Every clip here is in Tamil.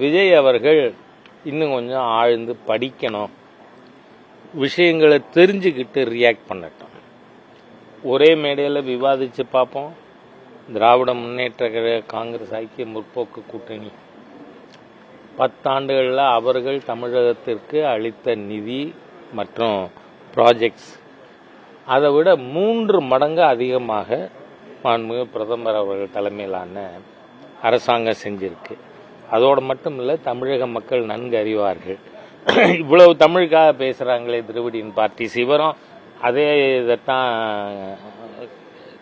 விஜய் அவர்கள் இன்னும் கொஞ்சம் ஆழ்ந்து படிக்கணும், விஷயங்களை தெரிஞ்சுக்கிட்டு ரியாக்ட் பண்ணட்டும். ஒரே மேடையில் விவாதித்து பார்ப்போம். திராவிட முன்னேற்ற கழக, காங்கிரஸ், ஐக்கிய முற்போக்கு கூட்டணி 10 ஆண்டுகளில் அவர்கள் தமிழகத்திற்கு அளித்த நிதி மற்றும் ப்ராஜெக்ட்ஸ் அதை விட 3 மடங்கு அதிகமாக மாண்புமிகு பிரதமர் அவர்கள் தலைமையிலான அரசாங்கம் செஞ்சிருக்கு. அதோடு மட்டும் இல்லை, தமிழக மக்கள் நன்கு அறிவார்கள். இவ்வளவு தமிழுக்காக பேசுகிறாங்களே திராவிடியன் பார்ட்டிஸ், இவரும் அதே இதைத்தான்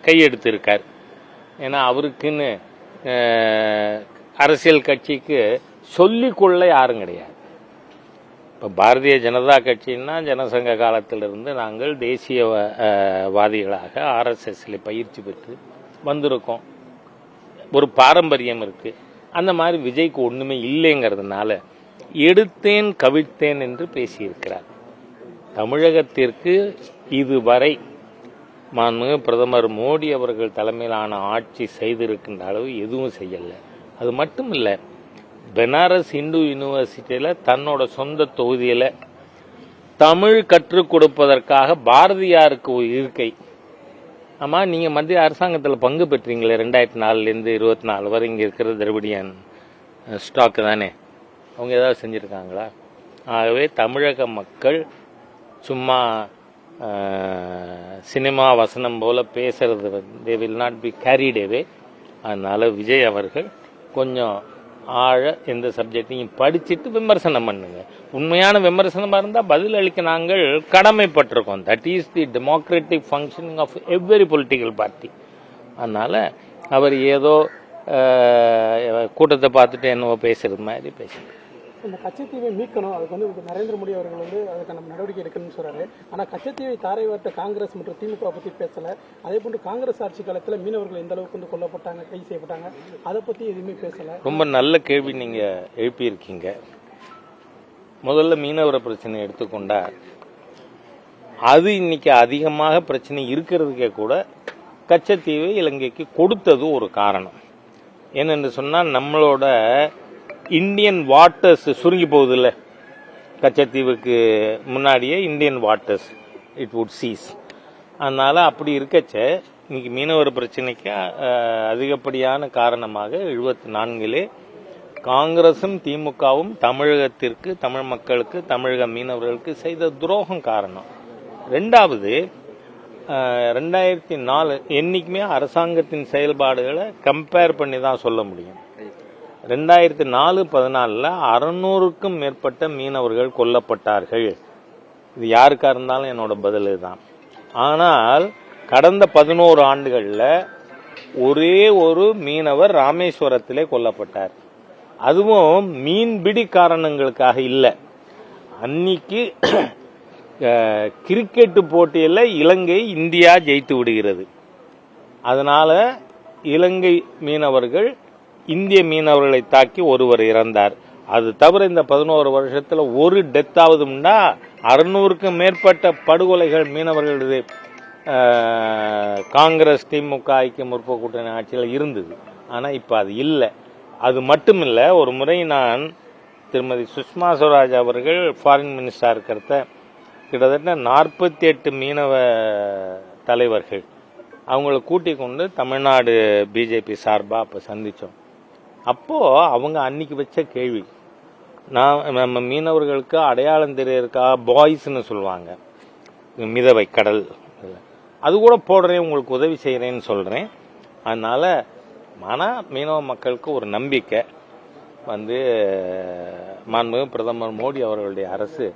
கையெடுத்திருக்கார். ஏன்னா அவருக்குன்னு அரசியல் கட்சிக்கு சொல்லிக்கொள்ள யாரும் கிடையாது. இப்போ பாரதிய ஜனதா கட்சின்னா ஜனசங்க காலத்திலிருந்து நாங்கள் தேசியவாதிகளாக ஆர்எஸ்எஸ்ல பயிற்சி பெற்று வந்திருக்கோம். ஒரு பாரம்பரியம் இருக்கு. அந்த மாதிரி விஜய்க்கு ஒண்ணுமே இல்லைங்கிறதுனால எடுத்தேன் கவிழ்த்தேன் என்று பேசியிருக்கிறார். தமிழகத்திற்கு இதுவரை மாண்புமிகு பிரதமர் மோடி அவர்கள் தலைமையிலான ஆட்சி செய்திருக்கின்ற அளவு எதுவும் செய்யல. அது மட்டும் இல்லை, பெனாரஸ் இந்து யூனிவர்சிட்டியில் தன்னோட சொந்த தொகுதியில் தமிழ் கற்றுக் கொடுப்பதற்காக பாரதியாருக்கு ஒரு இருக்கை. ஆமாம், நீங்கள் மத்திய அரசாங்கத்தில் பங்கு பெற்றீங்களே 2004லேருந்து 24 வரை இங்கே இருக்கிற திராவிடியன் ஸ்டாக்கு தானே, அவங்க ஏதாவது செஞ்சுருக்காங்களா? ஆகவே தமிழக மக்கள் சும்மா சினிமா வசனம் போல பேசுறது they will not be carried away. அதனால விஜய் அவர்கள் கொஞ்சம் ஆழ எந்த சப்ஜெக்டையும் படிச்சுட்டு விமர்சனம் பண்ணுங்க. உண்மையான விமர்சனமாக இருந்தால் பதில் அளிக்க நாங்கள் கடமைப்பட்டிருக்கோம். That is the democratic functioning of every political party. அதனால அவர் ஏதோ கூட்டத்தை பார்த்துட்டு என்னவோ பேசுறது மாதிரி பேசுறாரு. இந்த கச்சத்தீவை மீட்கணும், அதுக்கு நரேந்திர மோடி அவர்கள் அதுக்கான நடவடிக்கை எடுக்கணும்னு சொல்றாரு. ஆனா கச்சத்தீவை தாரை வார்த்த காங்கிரஸ் மற்றும் திமுக பத்தி பேசல. அதே போன்று காங்கிரஸ் ஆட்சி காலத்தில் மீனவர்கள் எந்த அளவுக்கு கொல்லப்பட்டாங்க, கைது செய்யப்பட்டாங்க, அதை பத்தி எதுவுமே பேசல. ரொம்ப நல்ல கேள்வி நீங்க எழுப்பியிருக்கீங்க. முதல்ல மீனவர பிரச்சனை எடுத்துக்கொண்டா அது இன்னைக்கு அதிகமாக பிரச்சனை இருக்கிறதுக்கே கூட கச்சத்தீவை இலங்கைக்கு கொடுத்தது ஒரு காரணம். என்னென்று சொன்னால், நம்மளோட இந்தியன் வாட்டர்ஸ் சுருங்கி போகுது இல்லை, கச்சத்தீவுக்கு முன்னாடியே Indian waters it would cease. அதனால அப்படி இருக்கச்ச இன்னைக்கு மீனவர் பிரச்சனைக்கு அதிகப்படியான காரணமாக 74 காங்கிரசும் திமுகவும் தமிழகத்திற்கு, தமிழ் மக்களுக்கு, தமிழக மீனவர்களுக்கு செய்த துரோகம் காரணம். ரெண்டாவது, 2004 என்னைக்குமே அரசாங்கத்தின் செயல்பாடுகளை கம்பேர் பண்ணி தான் சொல்ல முடியும். 2004-14 600க்கும் மேற்பட்ட மீனவர்கள் கொல்லப்பட்டார்கள். இது யாருக்கா இருந்தாலும் என்னோட பதில் தான். ஆனால் கடந்த 11 ஆண்டுகளில் ஒரே ஒரு மீனவர் ராமேஸ்வரத்திலே கொல்லப்பட்டார். அதுவும் மீன்பிடி காரணங்களுக்காக இல்லை. அன்னைக்கு கிரிக்கெட் போட்டியில் இலங்கை இந்தியா ஜெயித்து விடுகிறது. அதனால இலங்கை மீனவர்கள் இந்திய மீனவர்களை தாக்கி ஒருவர் இறந்தார். அது தவிர இந்த 11 வருஷத்துல ஒரு டெத் ஆகுதுன்னா 600க்கும் மேற்பட்ட படுகொலைகள் மீனவர்களது காங்கிரஸ், திமுக, ஐக்கிய முற்போக்கு கூட்டணி ஆட்சியில் இருந்தது. ஆனா இப்ப அது இல்லை. அது மட்டும் இல்ல, ஒரு முறை நான் திருமதி சுஷ்மா ஸ்வராஜ் அவர்கள் ஃபாரின் மினிஸ்டரா இருக்கிறத கிட்டத்தட்ட 48 மீனவ தலைவர்கள் அவங்களை கூட்டிக் கொண்டு தமிழ்நாடு பிஜேபி சார்பா அப்ப சந்திச்சோம். அப்போ அவங்க அன்னைக்கு வச்ச கேள்வி, நம்ம மீனவர்களுக்கு அடையாளம் தெரியறக்கா பாய்ஸ்ன்னு சொல்லுவாங்க, மிதவை கடல், அது கூட போடுறேன், உங்களுக்கு உதவி செய்யறேன்னு சொல்றேன். அதனால மீனவ மக்களுக்கு ஒரு நம்பிக்கை மாண்புமிகு பிரதமர் மோடி அவர்களுடைய அரசு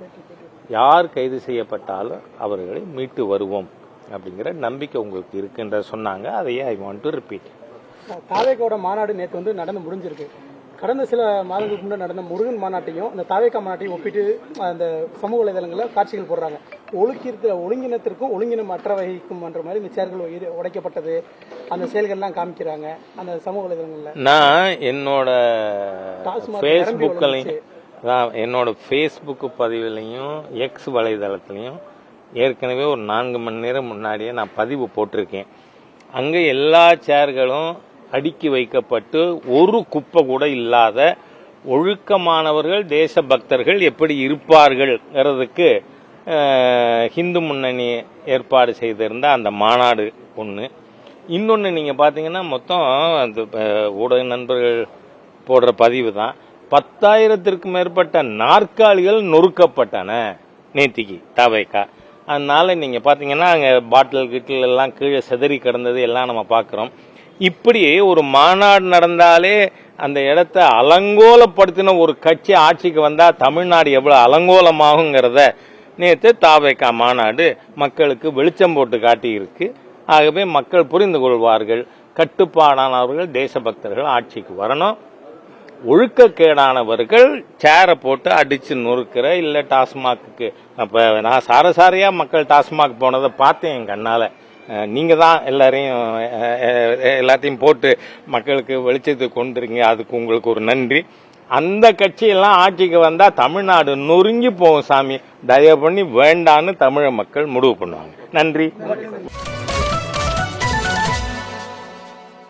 யார் கைது செய்யப்பட்டாலும் அவர்களை மீட்டு வருவோம் அப்படிங்கிற நம்பிக்கை உங்களுக்கு இருக்குன்ற சொன்னாங்க. அதையே ஐ வாண்ட் டு ரிப்பீட். தாவேக்காவோட மாநாடு நேற்று நடந்து முடிஞ்சிருக்கு. கடந்த சில மாதங்களுக்கு முன்னாடி நடந்த முருகன் மாநாட்டையும் இந்த தாவேக்கா மாநாட்டையும் ஒப்பிட்டு அந்த சமூக வலைதளங்களில் காட்சிகள் போடுறாங்க. ஒழுங்கினத்திற்கும் ஒழுங்கினம் அற்ற வகைக்கும் என்ற மாதிரி இந்த சேர்கள் உடைக்கப்பட்டது, அந்த செயல்கள்லாம் காமிக்கிறாங்க அந்த சமூக வலைதளங்களில். நான் என்னோட ஃபேஸ்புக் பதிவுலையும் எக்ஸ் வலைதளத்திலையும் ஏற்கனவே ஒரு 4 மணி நேரம் முன்னாடியே நான் பதிவு போட்டிருக்கேன். அங்கே எல்லா சேர்களும் அடுக்கி வைக்கப்பட்டு ஒரு குப்பை கூட இல்லாத ஒழுக்கமானவர்கள் தேசபக்தர்கள் எப்படி இருப்பார்கள்ங்கிறதுக்கு ஹிந்து முன்னணி ஏற்பாடு செய்திருந்த அந்த மாநாடு ஒன்று. இன்னொன்று நீங்கள் பார்த்தீங்கன்னா மொத்தம் அந்த ஊடக நண்பர்கள் போடுற பதிவு தான், 10,000த்திற்கும் மேற்பட்ட நாற்காலிகள் நொறுக்கப்பட்டன நேத்திக்கு தவைக்கா. அதனால நீங்க பாத்தீங்கன்னா அங்க பாட்டில் கிட்டில் எல்லாம் கீழே செதறி கிடந்தது எல்லாம் நம்ம பாக்குறோம். இப்படி ஒரு மாநாடு நடந்தாலே அந்த இடத்த அலங்கோலப்படுத்தின ஒரு கட்சி ஆட்சிக்கு வந்தா தமிழ்நாடு எவ்வளவு அலங்கோலமாகுங்கிறத நேற்று தாவேகா மாநாடு மக்களுக்கு வெளிச்சம் போட்டு காட்டியிருக்கு. ஆகவே மக்கள் புரிந்து கொள்வார்கள், கட்டுப்பாடானவர்கள் தேசபக்தர்கள் ஆட்சிக்கு வரணும், ஒழுக்கக்கேடானவர்கள் சேரை போட்டு அடிச்சு நொறுக்கிற இல்ல டாஸ்மாக்கு. அப்ப நான் சாரசாரியா மக்கள் டாஸ்மாக் போனதை பார்த்தேன் என் கண்ணால. நீங்க தான் எல்லாத்தையும் போட்டு மக்களுக்கு வெளிச்சத்துக்கு கொண்டுருங்க, அதுக்கு உங்களுக்கு ஒரு நன்றி. அந்த கட்சியெல்லாம் ஆட்சிக்கு வந்தா தமிழ்நாடு நொறுங்கி போகும் சாமி, தயவு பண்ணி வேண்டான்னு தமிழக மக்கள் முடிவு பண்ணுவாங்க. நன்றி.